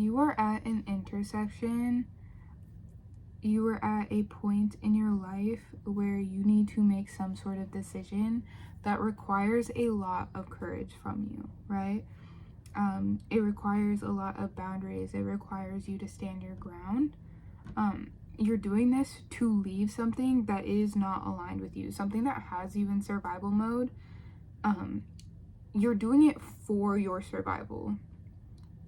You are at an intersection. You are at a point in your life where you need to make some sort of decision that requires a lot of courage from you, right? It requires a lot of boundaries. It requires you to stand your ground. You're doing this to leave something that is not aligned with you, something that has you in survival mode. You're doing it for your survival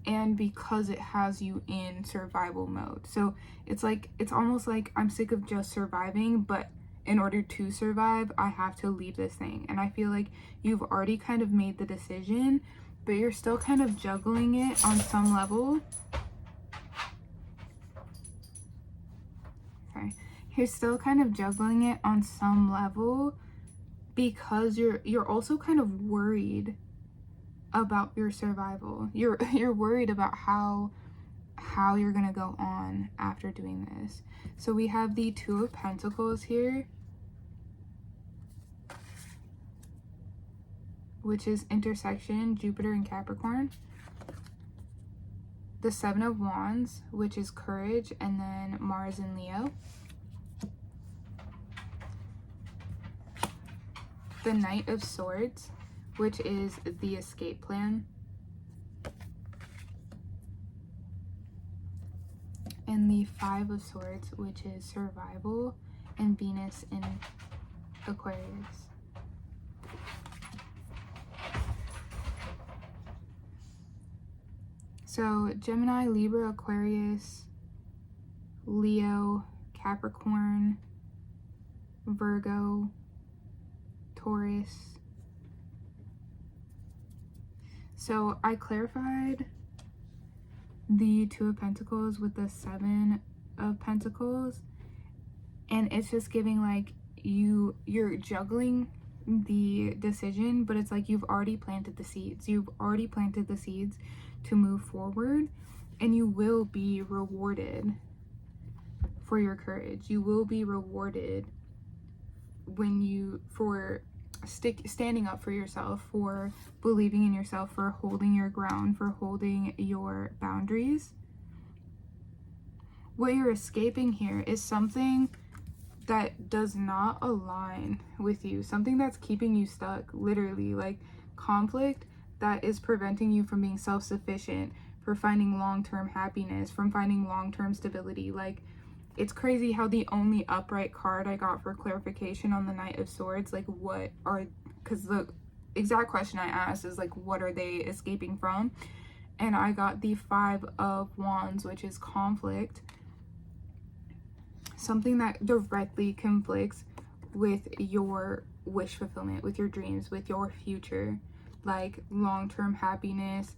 and because it has you in survival mode. So it's almost like I'm sick of just surviving, but in order to survive, I have to leave this thing. And I feel like you've already kind of made the decision, but you're still kind of juggling it on some level. Okay. You're still kind of juggling it on some level because you're also kind of worried about your survival. You're worried about how you're gonna go on after doing this. So we have the Two of Pentacles here, which is intersection Jupiter and Capricorn. The Seven of Wands, which is courage, and then Mars and Leo. The Knight of Swords, which is the escape plan. And the Five of Swords, which is survival, and Venus in Aquarius. So Gemini, Libra, Aquarius, Leo, Capricorn, Virgo, Taurus. So I clarified the Two of Pentacles with the Seven of Pentacles, and it's just giving like you're juggling the decision, but it's like you've already planted the seeds. You've already planted the seeds to move forward, and you will be rewarded for your courage. You will be rewarded for standing up for yourself, for believing in yourself, for holding your ground, for holding your boundaries. What you're escaping here is something that does not align with you, something that's keeping you stuck, literally, like conflict that is preventing you from being self-sufficient, for finding long-term happiness, from finding long-term stability. Like, it's crazy how the only upright card I got for clarification on the Knight of Swords, like because the exact question I asked is like, what are they escaping from? And I got the Five of Wands, which is conflict. Something that directly conflicts with your wish fulfillment, with your dreams, with your future, like long-term happiness,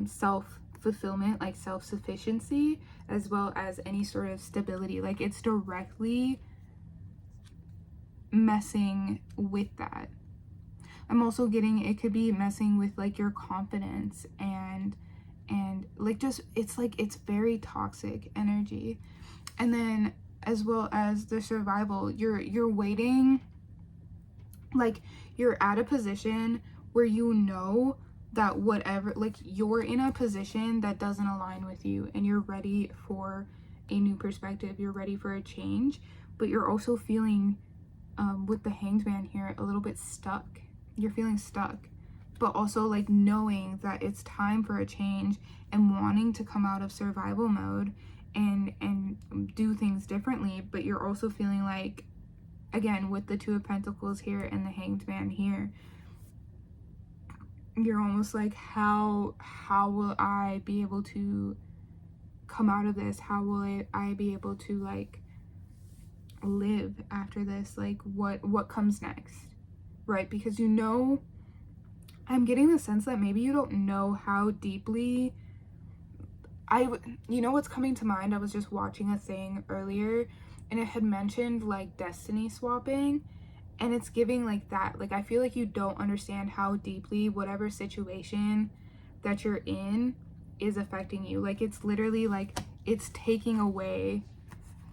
self-fulfillment, like self-sufficiency, as well as any sort of stability. Like, it's directly messing with that. I'm also getting it could be messing with like your confidence and like just it's very toxic energy. And then as well as the survival, you're waiting, like you're at a position where you know that whatever, like you're in a position that doesn't align with you, and you're ready for a new perspective, you're ready for a change, but you're also feeling with the Hanged Man here a little bit stuck. You're feeling stuck, but also like knowing that it's time for a change and wanting to come out of survival mode and do things differently. But you're also feeling like, again, with the Two of Pentacles here and the Hanged Man here, you're almost like, how will I be able to come out of this? How will I be able to like live after this? Like what comes next, right? Because I'm getting the sense that maybe you don't know how deeply you know what's coming to mind? I was just watching a thing earlier, and it had mentioned like destiny swapping, and it's giving like that. Like, I feel like you don't understand how deeply whatever situation that you're in is affecting you. Like, it's literally like it's taking away,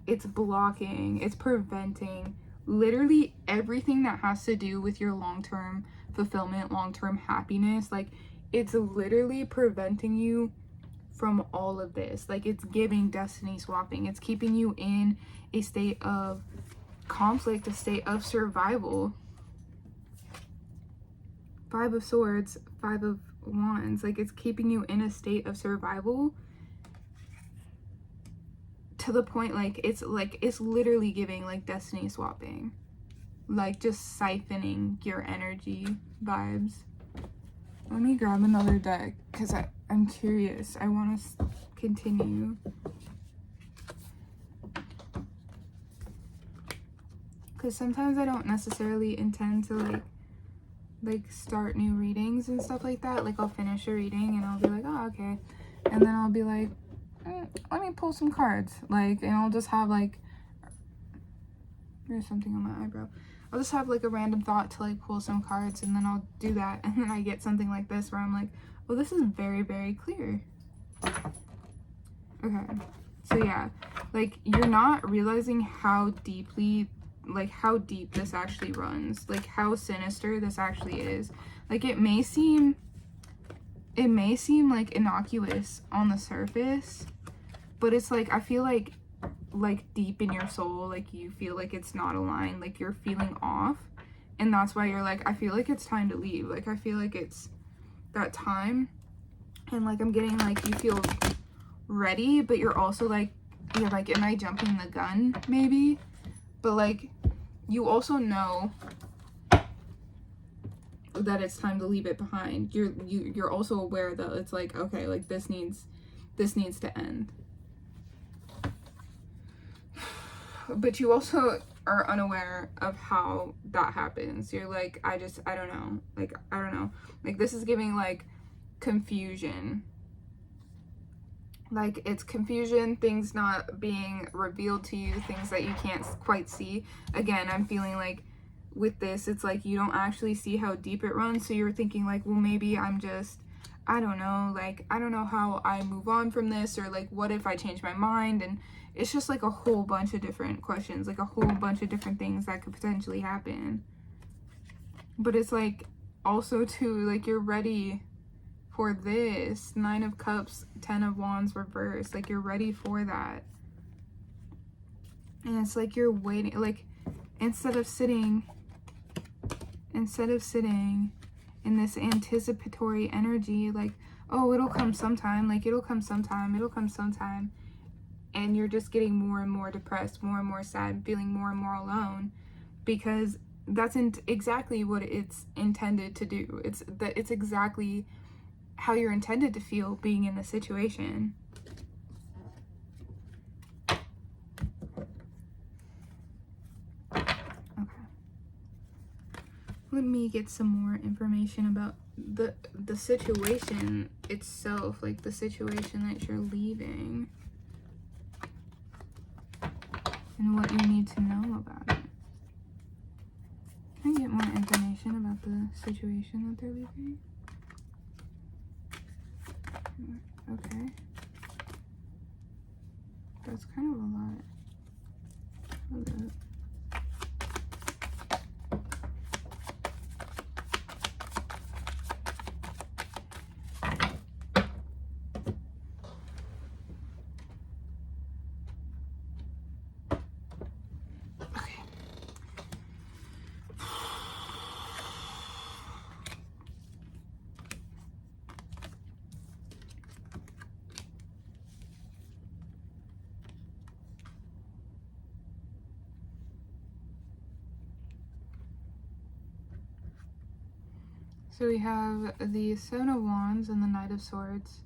it's blocking, it's preventing literally everything that has to do with your long-term fulfillment, long-term happiness. Like, it's literally preventing you from all of this. Like, it's giving destiny swapping. It's keeping you in a state of conflict, a state of survival. Five of Swords, Five of Wands. Like, it's keeping you in a state of survival to the point, like, it's literally giving, like, destiny swapping. Like, just siphoning your energy vibes. Let me grab another deck, because I'm curious. I want to continue. Because sometimes I don't necessarily intend to, like start new readings and stuff like that. Like, I'll finish a reading and I'll be like, oh, okay. And then I'll be like, let me pull some cards. Like, and I'll just have, like, there's something on my eyebrow. I'll just have, like, a random thought to, like, pull some cards, and then I'll do that. And then I get something like this where I'm like, well, this is very, very clear. Okay. So, yeah. Like, you're not realizing how deeply, like, how deep this actually runs. Like, how sinister this actually is. Like, it may seem like innocuous on the surface, but it's like, I feel like deep in your soul, like, you feel like it's not aligned, like, you're feeling off, and that's why you're like, I feel like it's time to leave. Like, I feel like it's that time, and, like, I'm getting, like, you feel ready, but you're also like, you're like, am I jumping the gun, maybe? But, like, you also know that it's time to leave it behind. You're also aware that it's like, okay, like, this needs to end. But you also are unaware of how that happens. You're like, I don't know. Like, I don't know. Like, this is giving, like, confusion. Like, it's confusion, things not being revealed to you, things that you can't quite see. Again, I'm feeling like with this, it's like you don't actually see how deep it runs. So you're thinking, like, well, maybe I'm just, I don't know. Like, I don't know how I move on from this, or, like, what if I change my mind? And it's just, like, a whole bunch of different questions, like, a whole bunch of different things that could potentially happen. But it's, like, also, too, like, you're ready for this. 9 of Cups, 10 of Wands reversed. Like, you're ready for that. And it's like you're waiting. Like, instead of sitting in this anticipatory energy, like, oh, it'll come sometime. Like, it'll come sometime. And you're just getting more and more depressed, more and more sad, feeling more and more alone, because that's exactly what it's intended to do. It's exactly how you're intended to feel being in the situation. Okay. Let me get some more information about the situation itself, like the situation that you're leaving, and what you need to know about it. Can I get more information about the situation that they're leaving? Okay. That's kind of a lot. Hold up. So we have the 7 of Wands and the Knight of Swords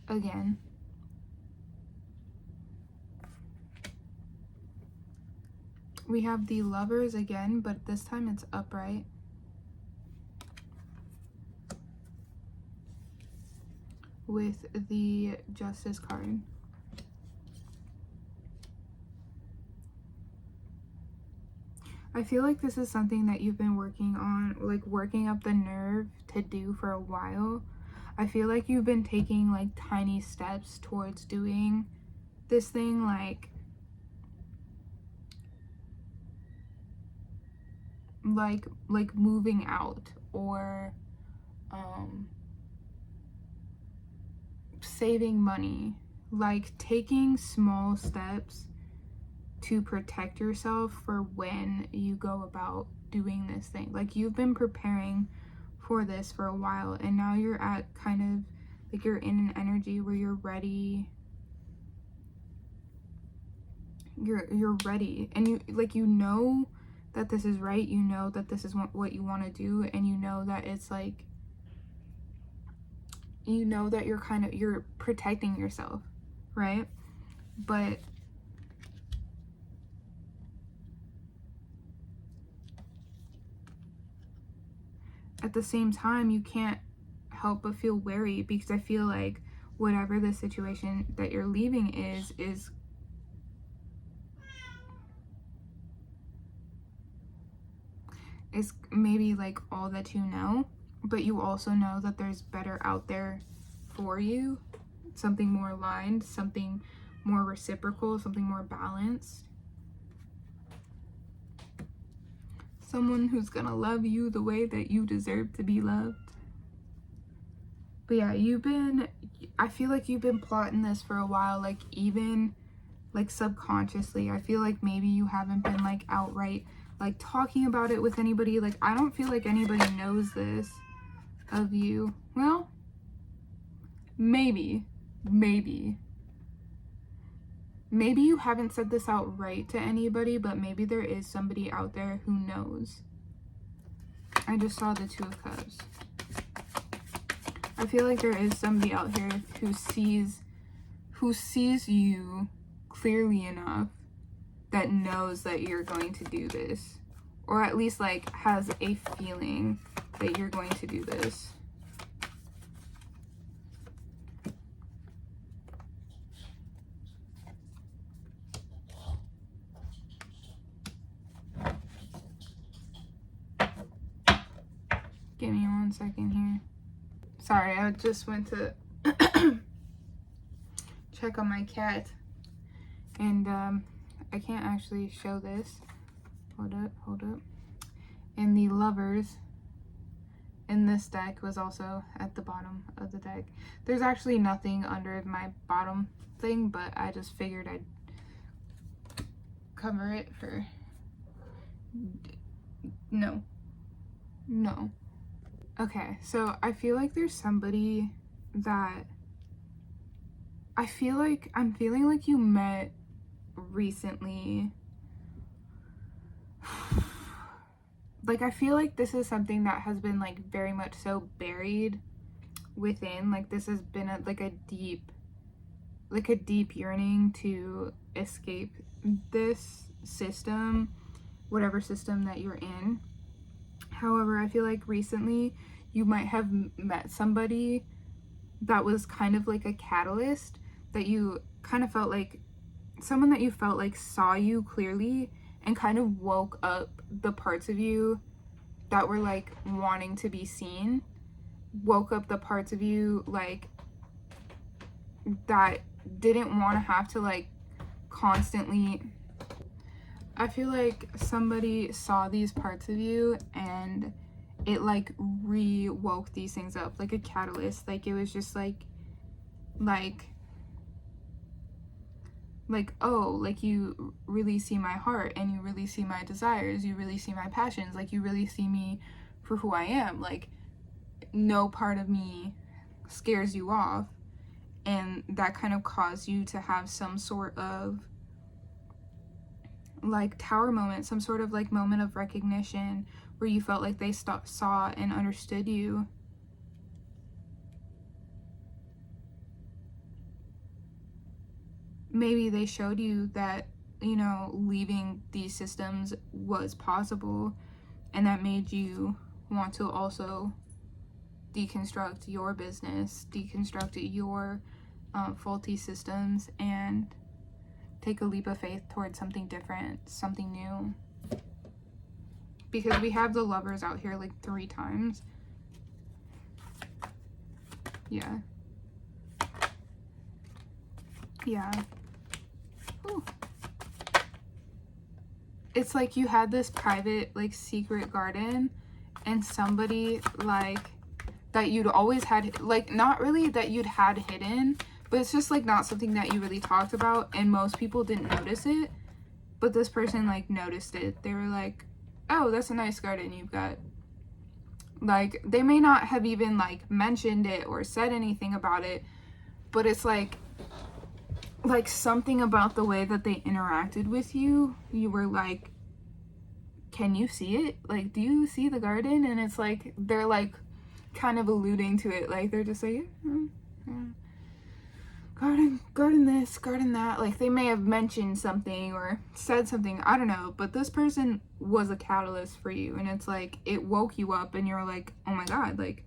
again. We have the Lovers again, but this time it's upright. With the Justice card. I feel like this is something that you've been working on, like working up the nerve to do for a while. I feel like you've been taking, like, tiny steps towards doing this thing, like moving out, or saving money, like taking small steps to protect yourself for when you go about doing this thing. Like you've been preparing for this for a while, and now you're at kind of like you're in an energy where you're ready. You're ready, and you like, you know that this is right, you know that this is what you want to do, and you know that it's like, you know that you're protecting yourself, right? But at the same time, you can't help but feel wary, because I feel like whatever the situation that you're leaving is maybe like all that you know, but you also know that there's better out there for you, something more aligned, something more reciprocal, something more balanced, someone who's gonna love you the way that you deserve to be loved. But yeah, I feel like you've been plotting this for a while, like even like subconsciously. I feel like maybe you haven't been like outright like talking about it with anybody. Like I don't feel like anybody knows this of you. Well, maybe you haven't said this outright to anybody, but maybe there is somebody out there who knows. I just saw the Two of Cups. I feel like there is somebody out here who sees you clearly enough that knows that you're going to do this, or at least like has a feeling that you're going to do this. Give me 1 second here. Sorry, I just went to check on my cat, and I can't actually show this. Hold up. And the Lovers in this deck was also at the bottom of the deck. There's actually nothing under my bottom thing, but I just figured I'd cover it for... No. Okay, so I feel like there's somebody that I'm feeling like you met recently. Like I feel like this is something that has been like very much so buried within. Like this has been a deep yearning to escape this system, whatever system that you're in. However, I feel like recently you might have met somebody that was kind of like a catalyst, that you kind of felt like someone that you felt like saw you clearly and kind of woke up the parts of you that were like wanting to be seen, woke up the parts of you like that didn't want to have to like constantly... I feel like somebody saw these parts of you and it like re-woke these things up, like a catalyst. Like it was just like oh, like you really see my heart, and you really see my desires, you really see my passions, like you really see me for who I am. Like no part of me scares you off, and that kind of caused you to have some sort of like tower moment, some sort of like moment of recognition where you felt like they saw and understood you. Maybe they showed you that, you know, leaving these systems was possible, and that made you want to also deconstruct your business, deconstruct your faulty systems, and take a leap of faith towards something different, something new. Because we have the Lovers out here like 3 times. Yeah. Ooh. It's like you had this private like secret garden, and somebody like that you'd always had, like, not really that you'd had hidden, but it's just like not something that you really talked about, and most people didn't notice it, but this person like noticed it. They were like, oh, that's a nice garden you've got. Like, they may not have even like mentioned it or said anything about it, but it's like something about the way that they interacted with you, you were like, can you see it? Like, do you see the garden? And it's like, they're like kind of alluding to it. Like, they're just like, yeah. Garden this, garden that. Like, they may have mentioned something or said something, I don't know, but this person was a catalyst for you, and it's like, it woke you up, and you're like, oh my god, like,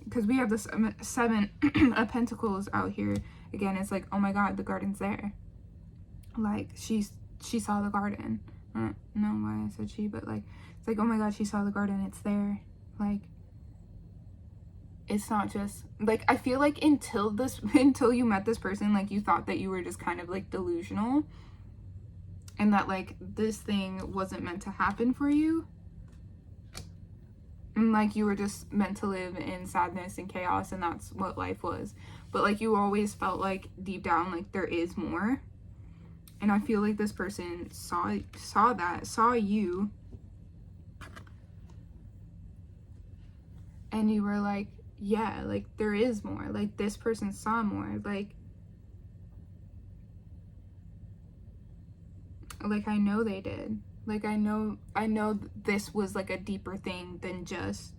because we have this 7 of Pentacles out here. Again, it's like, oh my god, the garden's there. Like, she saw the garden. I don't know why I said she, but like, it's like, oh my god, she saw the garden, it's there. Like, it's not just like, I feel like until you met this person, like, you thought that you were just kind of like delusional, and that like this thing wasn't meant to happen for you, and like you were just meant to live in sadness and chaos, and that's what life was. But like, you always felt like deep down like there is more, and I feel like this person saw you, and you were like, yeah, like, there is more. Like, this person saw more. Like, I know they did. Like, I know this was like a deeper thing than just,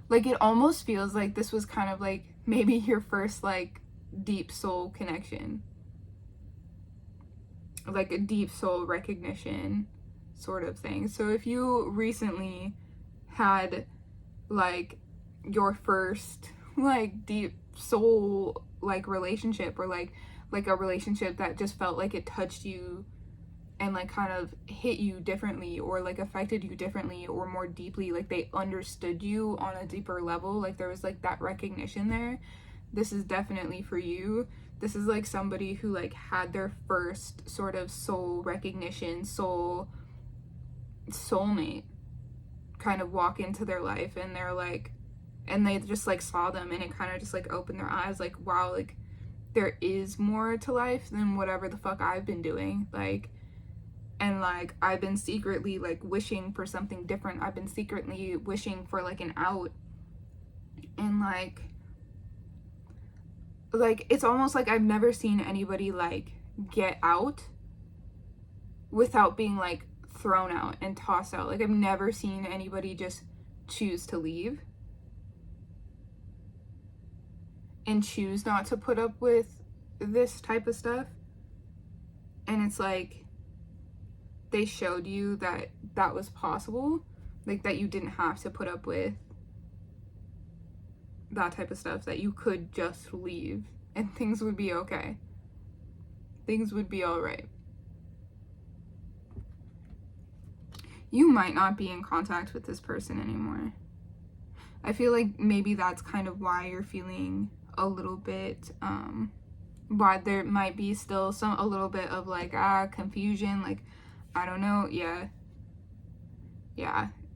like, it almost feels like this was kind of like maybe your first like deep soul connection, like a deep soul recognition sort of thing. So if you recently had like your first like deep soul like relationship, or like a relationship that just felt like it touched you and like kind of hit you differently, or like affected you differently or more deeply, like they understood you on a deeper level, like there was like that recognition there, this is definitely for you. This is like somebody who like had their first sort of soul recognition, soulmate kind of walk into their life, and they're like, and they just like saw them, and it kind of just like opened their eyes, like, wow, like there is more to life than whatever the fuck I've been doing. Like, and like, I've been secretly like wishing for something different. I've been secretly wishing for like an out, and like it's almost like I've never seen anybody like get out without being like thrown out and tossed out. Like, I've never seen anybody just choose to leave and choose not to put up with this type of stuff. And it's like, they showed you that that was possible, like that you didn't have to put up with that type of stuff, that you could just leave and things would be okay. Things would be all right. You might not be in contact with this person anymore. I feel like maybe that's kind of why you're feeling a little bit, why there might be still a little bit of like, confusion, like, I don't know, yeah,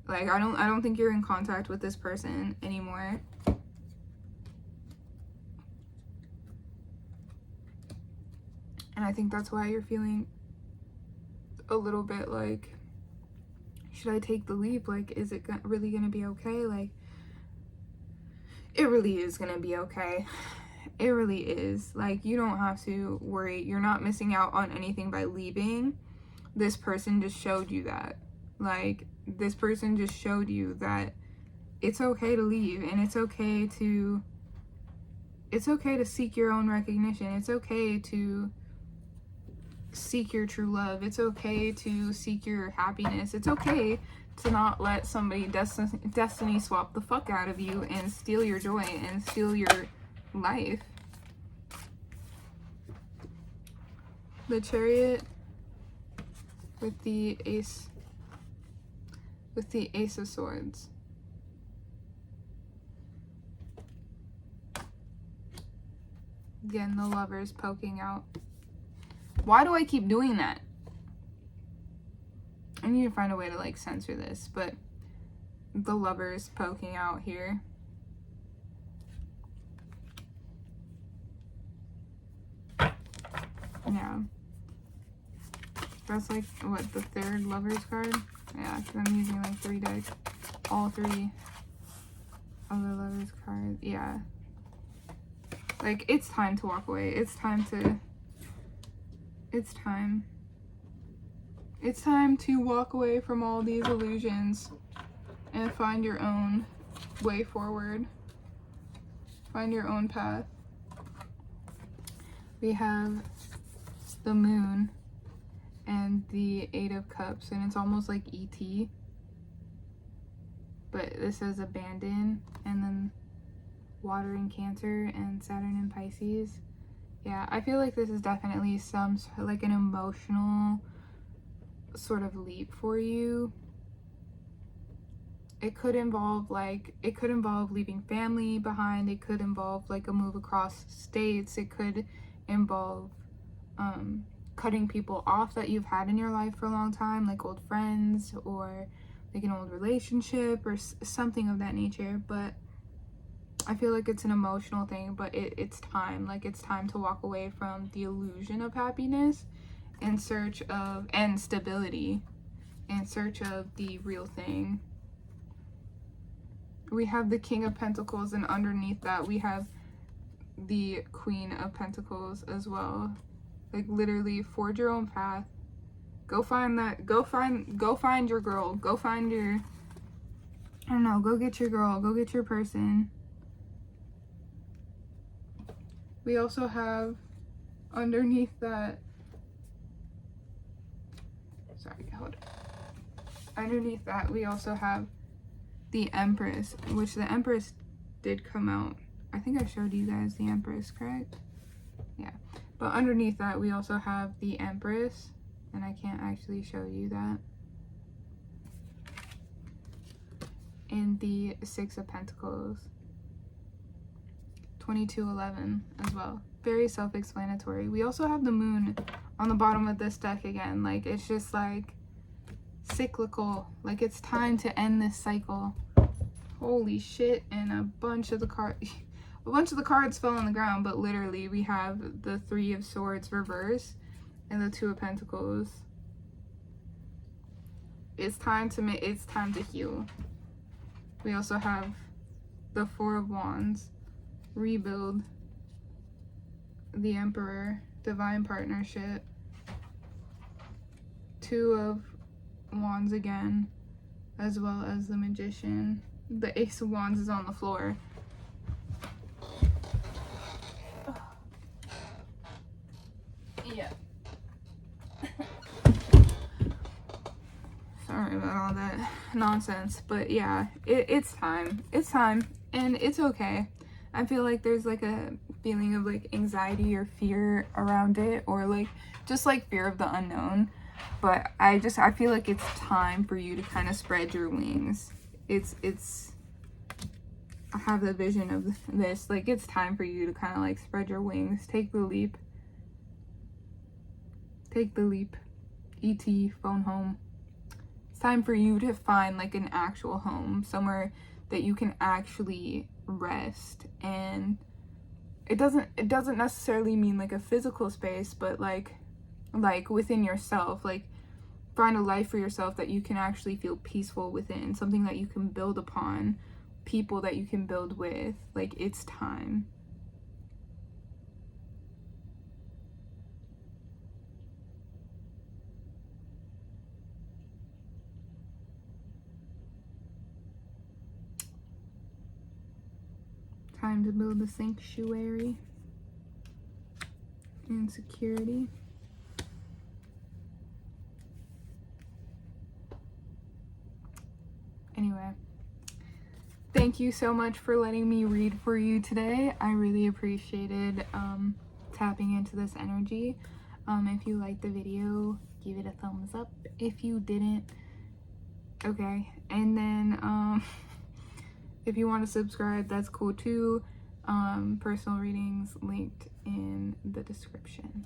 like, I don't think you're in contact with this person anymore. And I think that's why you're feeling a little bit like, should I take the leap? Like, is it really gonna be okay? Like, it really is gonna be okay. It really is. Like, you don't have to worry. You're not missing out on anything by leaving. This person just showed you that. Like, this person just showed you that it's okay to leave, and it's okay to seek your own recognition. It's okay to seek your true love. It's okay to seek your happiness. It's okay to not let somebody destiny swap the fuck out of you and steal your joy and steal your life. The Chariot with the Ace of Swords. Again, the Lovers poking out. Why do I keep doing that? I need to find a way to like censor this, but the Lovers poking out here. Yeah. That's like, what, the third Lovers card? Yeah, because I'm using like 3 decks. All 3 of the Lovers cards. Yeah. Like, it's time to walk away. It's time to... It's time. It's time to walk away from all these illusions and find your own way forward. Find your own path. We have the Moon and the 8 of Cups, and it's almost like ET. But this says abandon, and then water in Cancer and Saturn in Pisces. Yeah, I feel like this is definitely some, like, an emotional sort of leap for you. It could involve leaving family behind. It could involve like a move across states. It could involve cutting people off that you've had in your life for a long time, like old friends or like an old relationship or something of that nature. But I feel like it's an emotional thing, but it's time. Like, it's time to walk away from the illusion of happiness in search of, and stability, in search of the real thing. We have the King of Pentacles, and underneath that we have the Queen of Pentacles as well. Like, literally, forge your own path. Go find that, go find your girl. Go find your, I don't know, go get your girl. Go get your person. We also have underneath that, sorry, hold on. Underneath that, we also have the Empress, which the Empress did come out. I think I showed you guys the Empress, correct? Yeah. But underneath that, we also have the Empress, and I can't actually show you that. And the 6 of Pentacles. 2211 as well. Very self-explanatory. We also have the Moon on the bottom of this deck again. Like, it's just like cyclical. Like, it's time to end this cycle. Holy shit. And a bunch of the cards fell on the ground, but literally we have the 3 of Swords reverse and the 2 of Pentacles. It's time to heal. We also have the 4 of Wands, rebuild, the Emperor, divine partnership, 2 of Wands again, as well as the Magician. The Ace of Wands is on the floor. Yeah. Sorry about all that nonsense, but yeah, it's time. It's time, and it's okay. I feel like there's like a feeling of like anxiety or fear around it, or like just like fear of the unknown. But I feel like it's time for you to kind of spread your wings. I have the vision of this, like, it's time for you to kind of like spread your wings. Take the leap. Take the leap. ET, phone home. It's time for you to find like an actual home, somewhere that you can actually rest. And it doesn't necessarily mean like a physical space, but like within yourself. Like, find a life for yourself that you can actually feel peaceful within, something that you can build upon, people that you can build with. Like, it's time. Time to build a sanctuary and security. Anyway, thank you so much for letting me read for you today. I really appreciated tapping into this energy. If you liked the video, give it a thumbs up. If you didn't, okay. And then if you want to subscribe, that's cool too. Personal readings linked in the description.